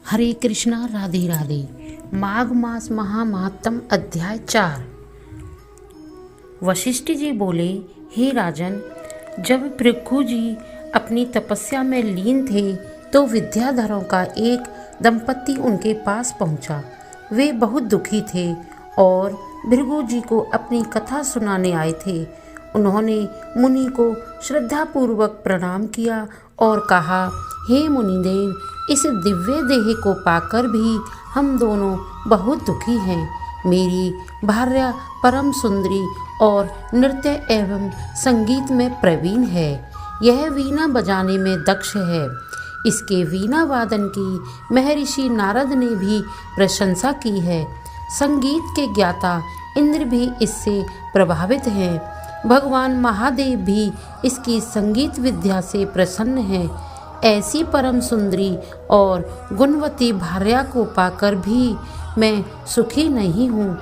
हरे कृष्णा, राधे राधे। माघ मास महामहत्तम अध्याय 4। वशिष्ठ जी बोले, हे राजन, जब भृगु जी अपनी तपस्या में लीन थे तो विद्याधरों का एक दंपति उनके पास पहुंचा। वे बहुत दुखी थे और भृगु जी को अपनी कथा सुनाने आए थे। उन्होंने मुनि को श्रद्धापूर्वक प्रणाम किया और कहा, हे मुनिदेव, इस दिव्य देह को पाकर भी हम दोनों बहुत दुखी हैं। मेरी भार्या परम सुंदरी और नृत्य एवं संगीत में प्रवीण है। यह वीणा बजाने में दक्ष है। इसके वीणा वादन की महर्षि नारद ने भी प्रशंसा की है। संगीत के ज्ञाता इंद्र भी इससे प्रभावित हैं। भगवान महादेव भी इसकी संगीत विद्या से प्रसन्न हैं। ऐसी परम सुंदरी और गुणवती भार्या को पाकर भी मैं सुखी नहीं हूँ।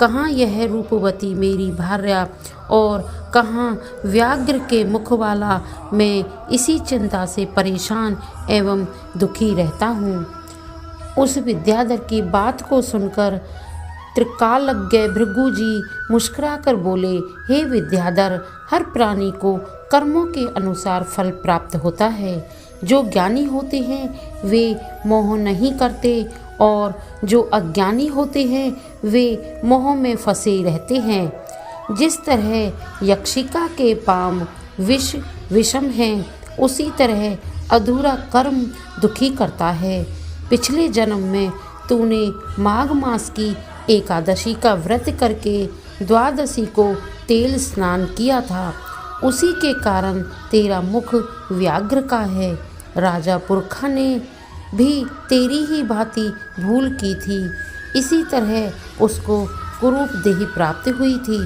कहाँ यह रूपवती मेरी भार्या और कहाँ व्याघ्र के मुख वाला मैं इसी चिंता से परेशान एवं दुखी रहता हूँ। उस विद्याधर की बात को सुनकर त्रिकालज्ञ भृगु जी मुस्कुराकर बोले, हे विद्याधर, हर प्राणी को कर्मों के अनुसार फल प्राप्त होता है। जो ज्ञानी होते हैं वे मोह नहीं करते और जो अज्ञानी होते हैं वे मोह में फंसे रहते हैं। जिस तरह यक्षिका के पाम विषम हैं, उसी तरह अधूरा कर्म दुखी करता है। पिछले जन्म में तूने माघ मास की एकादशी का व्रत करके द्वादशी को तेल स्नान किया था। उसी के कारण तेरा मुख व्याघ्र का है। राजा पुरखा ने भी तेरी ही भांति भूल की थी। इसी तरह उसको कुरूप देह प्राप्त हुई थी।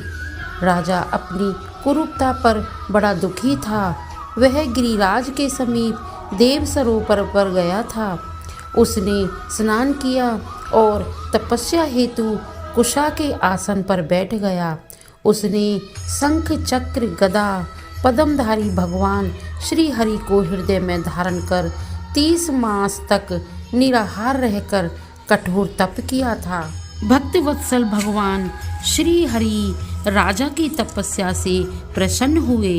राजा अपनी कुरूपता पर बड़ा दुखी था। वह गिरिराज के समीप देव सरोवर पर गया था। उसने स्नान किया और तपस्या हेतु कुशा के आसन पर बैठ गया। उसने शंख चक्र गदा पद्मधारी भगवान श्री हरि को हृदय में धारण कर 30 मास तक निराहार रहकर कठोर तप किया था। भक्तवत्सल भगवान श्री हरि राजा की तपस्या से प्रसन्न हुए।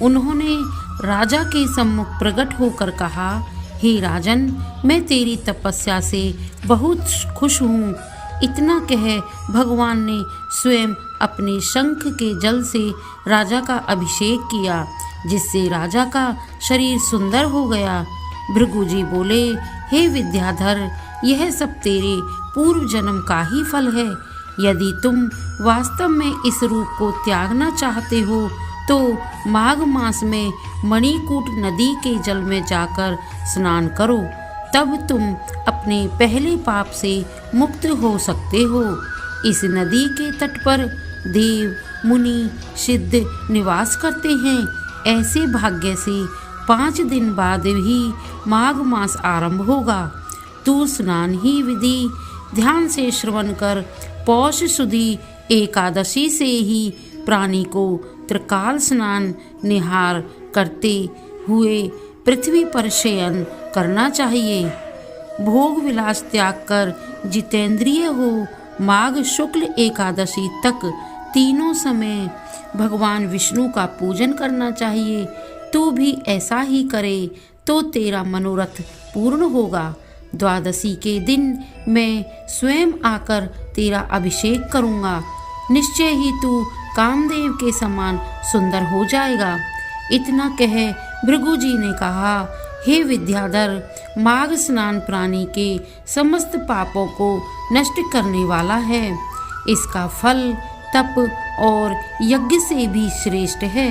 उन्होंने राजा के सम्मुख प्रकट होकर कहा, हे राजन, मैं तेरी तपस्या से बहुत खुश हूँ। इतना कह भगवान ने स्वयं अपने शंख के जल से राजा का अभिषेक किया, जिससे राजा का शरीर सुंदर हो गया। भृगु जी बोले, हे विद्याधर, यह सब तेरे पूर्व जन्म का ही फल है। यदि तुम वास्तव में इस रूप को त्यागना चाहते हो तो माघ मास में मणिकूट नदी के जल में जाकर स्नान करो। तब तुम अपने पहले पाप से मुक्त हो सकते हो। इस नदी के तट पर देव, मुनि, सिद्ध निवास करते हैं। ऐसे भाग्य से 5 दिन बाद ही माघ मास आरंभ होगा। तू स्नान ही विधि ध्यान से श्रवण कर पौष सुदी एकादशी से ही प्राणी को त्रिकाल स्नान निहार करते हुए पृथ्वी पर शयन करना चाहिए। भोग विलास त्याग कर जितेंद्रिय हो माघ शुक्ल एकादशी तक तीनों समय भगवान विष्णु का पूजन करना चाहिए। तू भी ऐसा ही करे तो तेरा मनोरथ पूर्ण होगा। द्वादशी के दिन मैं स्वयं आकर तेरा अभिषेक करूँगा। निश्चय ही तू कामदेव के समान सुंदर हो जाएगा। इतना कह भृगु जी ने कहा, हे विद्याधर, माघ स्नान प्राणी के समस्त पापों को नष्ट करने वाला है। इसका फल तप और यज्ञ से भी श्रेष्ठ है।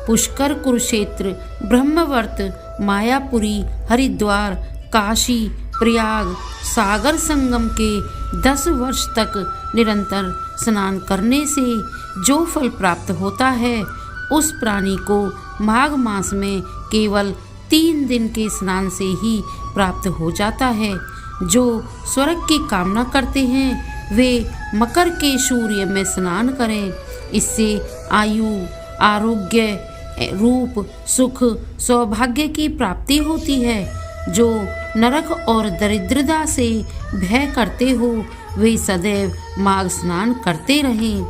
पुष्कर, कुरुक्षेत्र, ब्रह्मवर्त, मायापुरी, हरिद्वार, काशी, प्रयाग, सागर संगम के 10 वर्ष तक निरंतर स्नान करने से जो फल प्राप्त होता है, उस प्राणी को माघ मास में केवल 3 दिन के स्नान से ही प्राप्त हो जाता है। जो स्वर्ग की कामना करते हैं वे मकर के सूर्य में स्नान करें। इससे आयु, आरोग्य, रूप, सुख, सौभाग्य की प्राप्ति होती है। जो नरक और दरिद्रता से भय करते हो वे सदैव माघ स्नान करते रहें।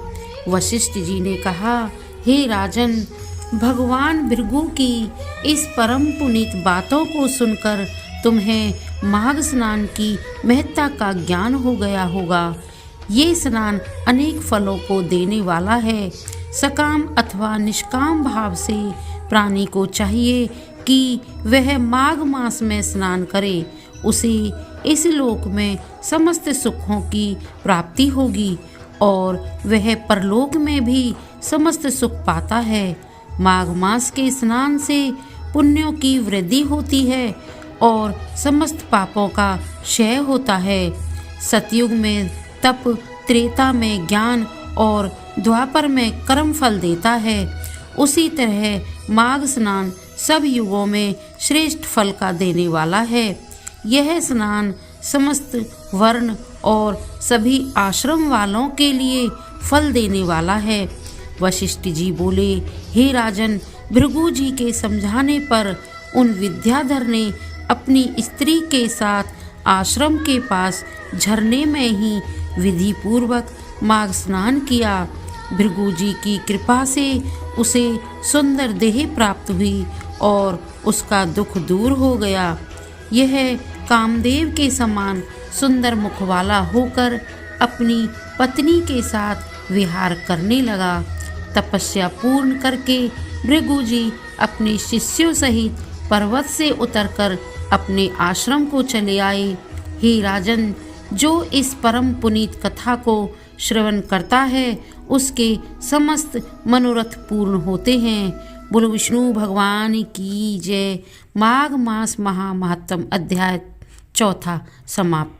वशिष्ठ जी ने कहा, हे राजन, भगवान भृगु की इस परम पुनीत बातों को सुनकर तुम्हें माघ स्नान की महत्ता का ज्ञान हो गया होगा। ये स्नान अनेक फलों को देने वाला है। सकाम अथवा निष्काम भाव से प्राणी को चाहिए कि वह माघ मास में स्नान करे। उसे इस लोक में समस्त सुखों की प्राप्ति होगी और वह परलोक में भी समस्त सुख पाता है। माघ मास के स्नान से पुण्यों की वृद्धि होती है और समस्त पापों का क्षय होता है। सतयुग में तप, त्रेता में ज्ञान और द्वापर में कर्म फल देता है। उसी तरह माघ स्नान सब युगों में श्रेष्ठ फल का देने वाला है। यह स्नान समस्त वर्ण और सभी आश्रम वालों के लिए फल देने वाला है। वशिष्ठ जी बोले, हे राजन, भृगु जी के समझाने पर उन विद्याधर ने अपनी स्त्री के साथ आश्रम के पास झरने में ही विधि पूर्वक माघ स्नान किया। भृगु जी की कृपा से उसे सुंदर देह प्राप्त हुई और उसका दुख दूर हो गया। यह कामदेव के समान सुंदर मुख वाला होकर अपनी पत्नी के साथ विहार करने लगा। तपस्या पूर्ण करके भृगु जी अपने शिष्यों सहित पर्वत से उतरकर अपने आश्रम को चले आए। हे राजन, जो इस परम पुनीत कथा को श्रवण करता है उसके समस्त मनोरथ पूर्ण होते हैं। बोलो विष्णु भगवान की जय। माघ मास महामहत्तम अध्याय 4 समाप्त।